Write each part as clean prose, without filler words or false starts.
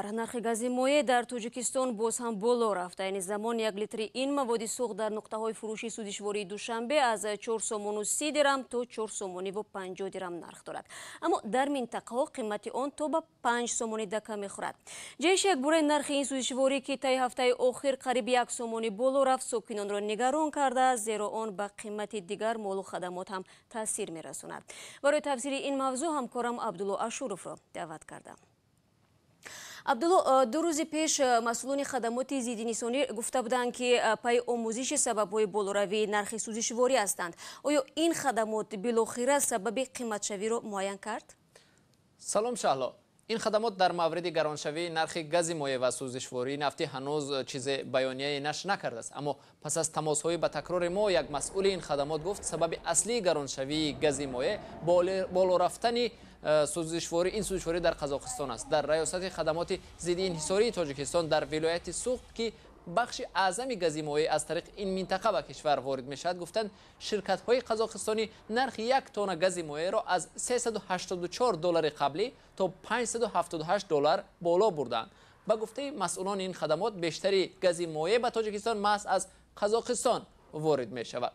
кишвар. Нархи гази моеъ дар Тоҷикистон боз ҳам боло рафт. Айни замон 1 литри ин маводи суғ дар нуқтаҳои фурӯшии судишвории Душанбе аз 4 сомону 30 дирам то 4 сомониву 50 дирам нарх дорад. Аммо дар минтақаҳо қимати он то ба 5 сомони дака мехӯрад. ҷаиши якбораи нархи ин судишворӣ ки таи ҳафтаи охир қариби 1 сомони боло рафт сокинонро нигарон карда, зеро он ба қимати дигар молу хадамот ҳам таъсир мерасонад. барои тавсири ин мавзӯъ ҳамкорам Абдулло Ашуровро даъват кардам. Абдулло, 2 рӯзи пеш масъулони хадамоти зиддинисонӣ гуфта буданд ки пай омӯзиши сабабҳои болоравии нархи сӯзишворӣ ҳастанд. оё ин хадамот билохира сабаби қиматшавиро муайян кард? салом Шаҳло. ин хадамот дар мавриди гароншавии нархи гази моеъ ва сӯзишвории нафтӣ ҳанӯз чизе баёнияе нашр накардааст. Аммо пас аз тамосҳои ба такрори мо як масъули ин хадамот гуфт сабаби аслии гароншавии гази моеъ боло рафтани ин сӯзишворӣ дар Қазоқистон аст. Дар раёсати хадамоти зидди инҳисории Тоҷикистон дар вилояти Суғд ки бахши аъзами гази моеъ аз тариқи ин минтақа ба кишвар ворид мешавад, гуфтанд ширкатҳои қазоқистонӣ нархи 1 тонна гази моеъро аз $384 қаблӣ то $578 боло бурданд. ба гуфтаи масъулони ин хадамот бештари гази моеъ ба Тоҷикистон маҳз аз Қазоқистон ворид мешавад.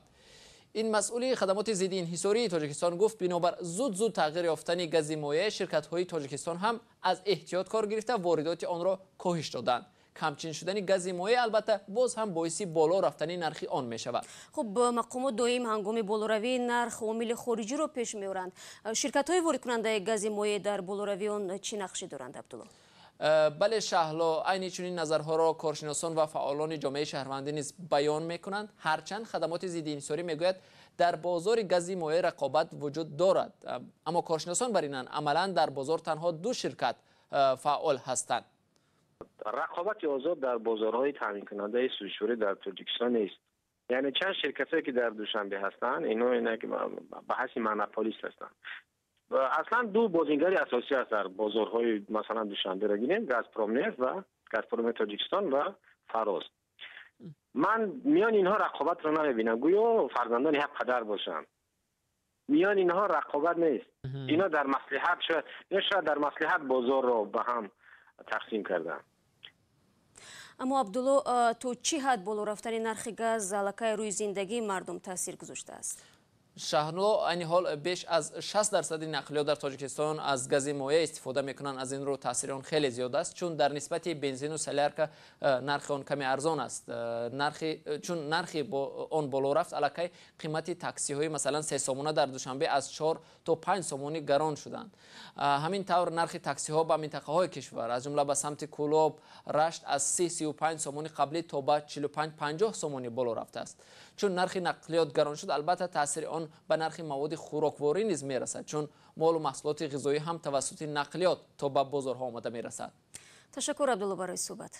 ин масъули хадамоти зидди инҳисории Тоҷикистон гуфт бинобар зуд тағйир ёфтани гази моеъ ширкатҳои Тоҷикистон ҳам аз эҳтиёт кор гирифта воридоти онро коҳиш доданд. камчин шудани гази моеъ албатта боз ҳам боиси боло рафтани нархи он мешавад. хуб, мақомот доим ҳангоми болоравии нарх омили хориҷиро пеш меоранд. ширкатҳои воридкунандаи гази моеъ дар болоравии он чӣ нақши доранд, Абдулло? бале Шаҳло, айни чунин назарҳоро коршиносон ва фаъолони ҷомеаи шаҳрвандӣ низ баён мекунанд. ҳарчанд хадамоти зидди инҳисорӣ мегӯяд дар бозори гази моеъ рақобат вуҷуд дорад. аммо коршиносон бар инанд амалан дар бозор танҳо 2 ширкат фаъол ҳастанд. рақобати озод дар бозорҳои таъминкунандаи сӯзишворӣ дар Тоҷикистон нест. яъне чанд ширкатое ки дар Душанбе ҳастанд, ино ба ҳасби монополист ҳастанд. аслан 2 бозингари асосӣ аст дар бозорҳои масалан Душанберо гирем, Газпромнефт ва Газпроми Тоҷикистон ва Фароз. ман миёни инҳо рақобатро намебинам, гӯё фарзандони ҳақ падар бошанд. миёни инҳо рақобат нест. ино дар маслиҳат шояд дар маслиҳат бозорро ба ҳам тақсим карданд. аммо Абдулло, то чӣ ҳад боло рафтани нархи газ аллакай рӯи зиндагии мардум таъсир гузоштааст? Шаҳрло айни ҳол беш аз 60% нақлиёт дар Тоҷикистон аз гази моеъ истифода мекунанд. аз ин рӯ таъсири он хеле зиёд аст, чун дар нисбати бензину солярка нархи он каме арзон аст. чун нархи он боло рафт, аллакай қимати таксиҳои масалан 3 сомона дар Душанбе аз 4 то 5 сомонӣ гарон шуданд. ҳамин тавр нархи таксиҳо ба минтақаҳои кишвар аз ҷумла ба самти Кӯлоб, Рашт аз 30-35 сомонӣ қаблӣ то ба 45-50 сомонӣ боло рафтааст. чун нархи нақлиёт гарон шуд, албатта таъсири он ба нархи маводи хӯрокворӣ низ мерасад, чун молу маҳсулоти ғизоӣ ҳам тавассути нақлиёт то ба бозорҳо омада мерасад. ташаккур Абдулло барои суҳбат.